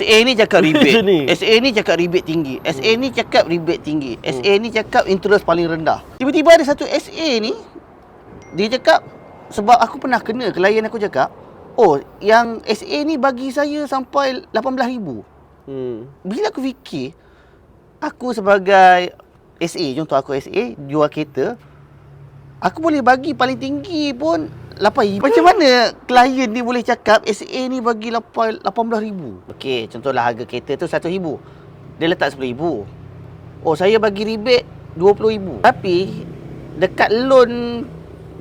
SA ni cakap rebate. Ni. SA ni cakap rebate tinggi. SA ni cakap rebate tinggi. SA ni cakap interest paling rendah. Tiba-tiba ada satu SA ni, dia cakap, sebab aku pernah kena klien aku cakap, oh, yang SA ni bagi saya sampai 18,000. Bila aku fikir, aku sebagai SA, contoh aku SA, jual kereta, aku boleh bagi paling tinggi pun 8,000. Macam mana klien ni boleh cakap SA ni bagi 18,000? Okey, contohlah harga kereta tu 1,000. Dia letak 10,000. Oh, saya bagi rebate 20,000. Tapi dekat loan,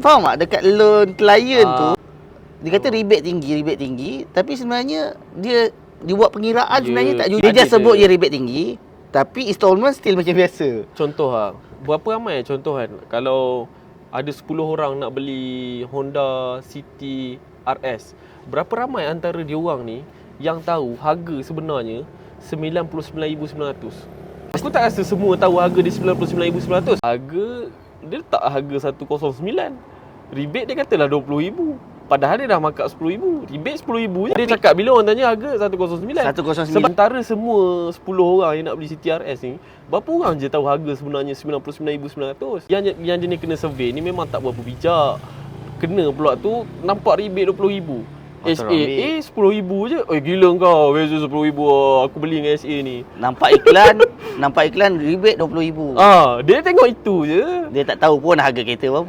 faham tak? Dekat loan klien tu, dia kata rebate tinggi, tapi sebenarnya dia buat pengiraan sebenarnya tak jujur. Dia just sebut je rebate tinggi, tapi installment still macam biasa. Contoh berapa ramai contoh kan, kalau ada 10 orang nak beli Honda City RS, berapa ramai antara diorang ni yang tahu harga sebenarnya 99,900? Aku tak rasa semua tahu harga dia 99,900. Harga dia letak harga 109. Rebate dia katalah 20,000. Padahal dia dah markup 10,000. Rebate 10,000 je. Dia cakap bila orang tanya harga 109. 109. Sebab antara semua 10 orang yang nak beli City RS ni, berapa orang je tahu harga sebenarnya 99,900? Yang jenis kena survey ni memang tak berapa bijak. Kena pula tu nampak rebate 20,000. SAA 10,000 je. Oi, gila kau. Beza 10,000 aku beli dengan SA ni. Nampak iklan rebate 20,000. Dia tengok itu je. Dia tak tahu pun harga kereta berapa.